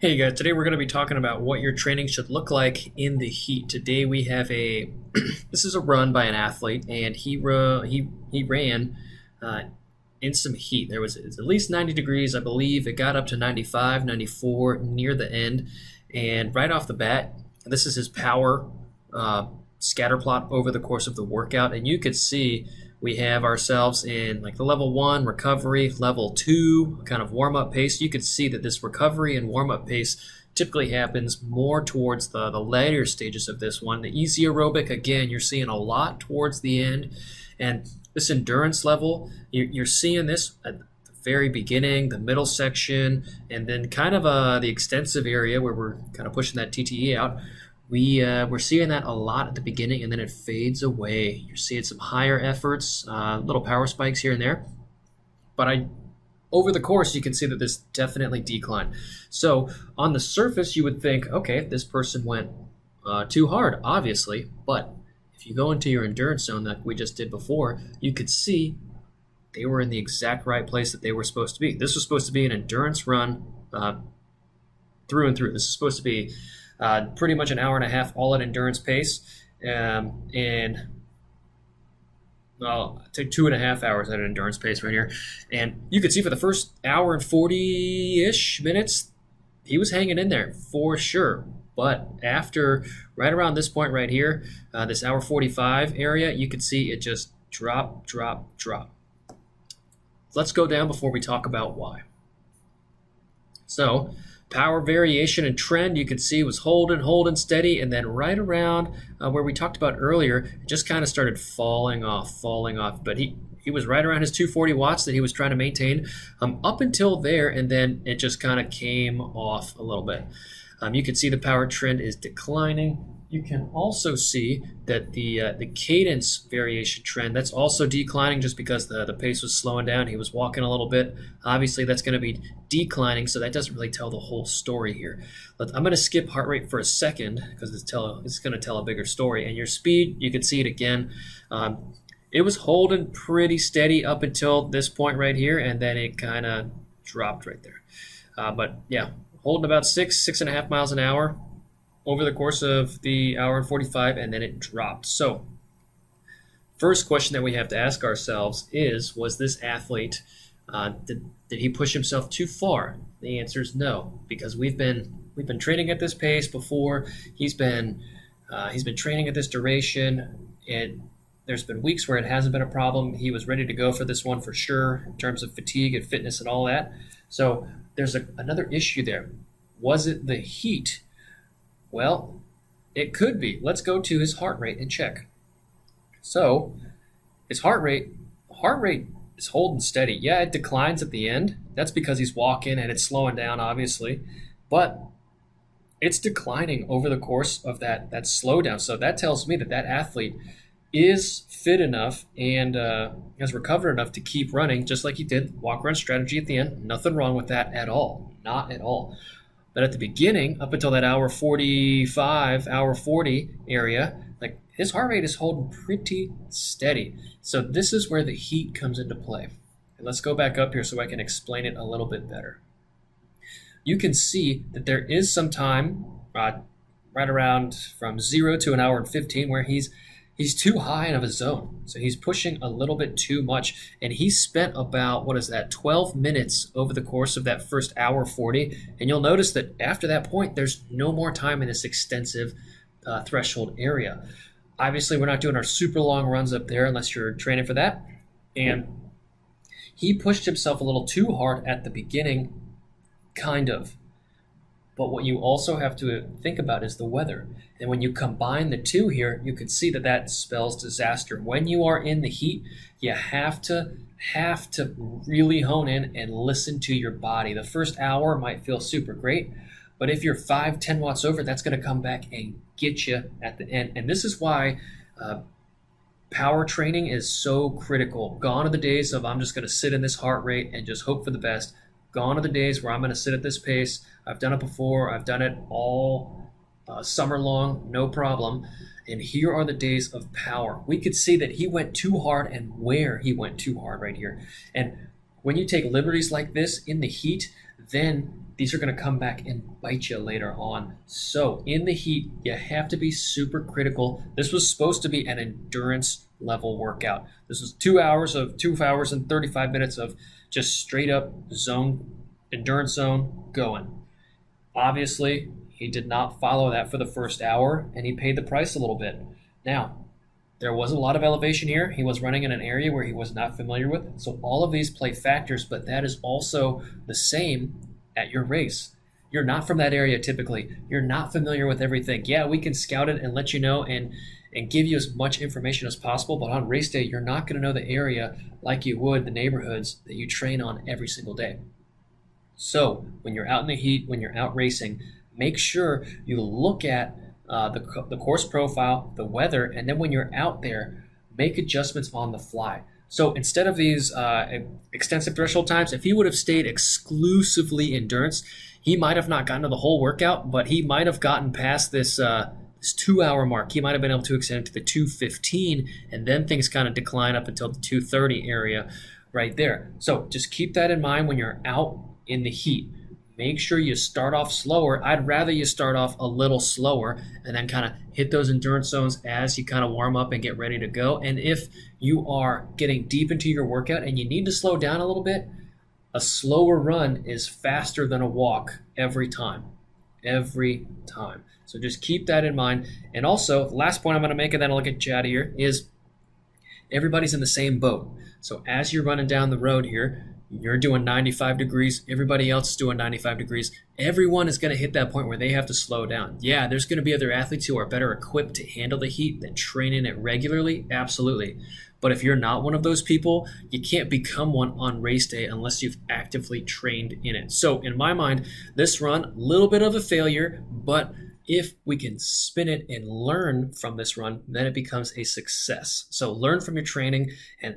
Hey guys, today we're going to be talking about what your training should look like in the heat. Today we have a this is a run by an athlete, and he ran in some heat. It's at least 90 degrees, I believe. It got up to 95, 94 near the end, and right off the bat, this is his power scatter plot over the course of the workout, and you could see we have ourselves in like the level 1 recovery, level 2 kind of warm-up pace. You could see that this recovery and warm-up pace typically happens more towards the later stages of this one. The easy aerobic, again, you're seeing a lot towards the end. And this endurance level, you're seeing this at the very beginning, the middle section, and then kind of the extensive area where we're kind of pushing that TTE out. We're seeing that a lot at the beginning, and then it fades away. You're seeing some higher efforts, little power spikes here and there. But over the course, you can see that this definitely declined. So on the surface, you would think, okay, this person went too hard, obviously. But if you go into your endurance zone like we just did before, you could see they were in the exact right place that they were supposed to be. This was supposed to be an endurance run through and through. This is supposed to be pretty much an hour and a half, all at endurance pace, and well, take 2.5 hours at an endurance pace right here. And you could see for the first hour and 40-ish minutes, he was hanging in there for sure. But after right around this point right here, this hour 45 area, you could see it just drop. Let's go down before we talk about why. So power variation and trend, you could see, was holding steady, and then right around where we talked about earlier, it just kind of started falling off. But he was right around his 240 watts that he was trying to maintain up until there, and then it just kind of came off a little bit. You can see the power trend is declining. You can also see that the cadence variation trend, that's also declining just because the pace was slowing down. He was walking a little bit. Obviously, that's going to be declining, so that doesn't really tell the whole story here. But I'm going to skip heart rate for a second because it's going to tell a bigger story. And your speed, you can see it again. It was holding pretty steady up until this point right here, and then it kind of dropped right there. But yeah, holding about 6.5 miles an hour over the course of the hour and 45, and then it dropped. So first question that we have to ask ourselves is, was this athlete, did he push himself too far? The answer is no, because we've been training at this pace before. He's been training at this duration, and there's been weeks where it hasn't been a problem. He was ready to go for this one for sure in terms of fatigue and fitness and all that. So there's another issue there. Was it the heat? Well, it could be. Let's go to his heart rate and check. So his heart rate is holding steady. Yeah, it declines at the end. That's because he's walking and it's slowing down, obviously. But it's declining over the course of that slowdown. So that tells me that athlete is fit enough and has recovered enough to keep running, just like he did. Walk-run strategy at the end. Nothing wrong with that at all. Not at all. But at the beginning, up until that hour 45, hour 40 area, like his heart rate is holding pretty steady. So this is where the heat comes into play. And let's go back up here so I can explain it a little bit better. You can see that there is some time right around from 0 to an hour and 15 where he's too high of a zone. So he's pushing a little bit too much. And he spent about, 12 minutes over the course of that first hour 40. And you'll notice that after that point, there's no more time in this extensive threshold area. Obviously, we're not doing our super long runs up there unless you're training for that. And he pushed himself a little too hard at the beginning, kind of. But what you also have to think about is the weather. And when you combine the two here, you can see that spells disaster. When you are in the heat, you have to really hone in and listen to your body. The first hour might feel super great, but if you're 5-10 watts over, that's going to come back and get you at the end. And this is why power training is so critical. Gone are the days of I'm just going to sit in this heart rate and just hope for the best. Gone are the days where I'm going to sit at this pace. I've done it before. I've done it all summer long, no problem. And here are the days of power. We could see that he went too hard and where he went too hard right here. And when you take liberties like this in the heat, then these are going to come back and bite you later on. So in the heat, you have to be super critical. This was supposed to be an endurance level workout. This was 2 hours and 35 minutes of just straight up endurance zone going. Obviously, he did not follow that for the first hour, and he paid the price a little bit. Now, there was a lot of elevation here. He was running in an area where he was not familiar with. So all of these play factors, but that is also the same at your race. You're not from that area typically. You're not familiar with everything. Yeah, we can scout it and let you know and give you as much information as possible, but on race day, you're not going to know the area like you would the neighborhoods that you train on every single day. So when you're out in the heat, when you're out racing, make sure you look at the course profile, the weather, and then when you're out there, make adjustments on the fly. So instead of these extensive threshold times, if he would have stayed exclusively endurance, he might have not gotten to the whole workout, but he might have gotten past this 2 hour mark. He might have been able to extend to the 2:15, and then things kind of decline up until the 2:30 area right there. So just keep that in mind when you're out in the heat. Make sure you start off slower. I'd rather you start off a little slower and then kind of hit those endurance zones as you kind of warm up and get ready to go. And if you are getting deep into your workout and you need to slow down a little bit, a slower run is faster than a walk every time. Every time. So just keep that in mind. And also, the last point I'm going to make, and then I'll get you out of here, is everybody's in the same boat. So as you're running down the road here, you're doing 95 degrees. Everybody else is doing 95 degrees. Everyone is going to hit that point where they have to slow down. Yeah, there's going to be other athletes who are better equipped to handle the heat that train in it regularly. Absolutely. But if you're not one of those people, you can't become one on race day unless you've actively trained in it. So in my mind, this run, a little bit of a failure, but if we can spin it and learn from this run, then it becomes a success. So learn from your training and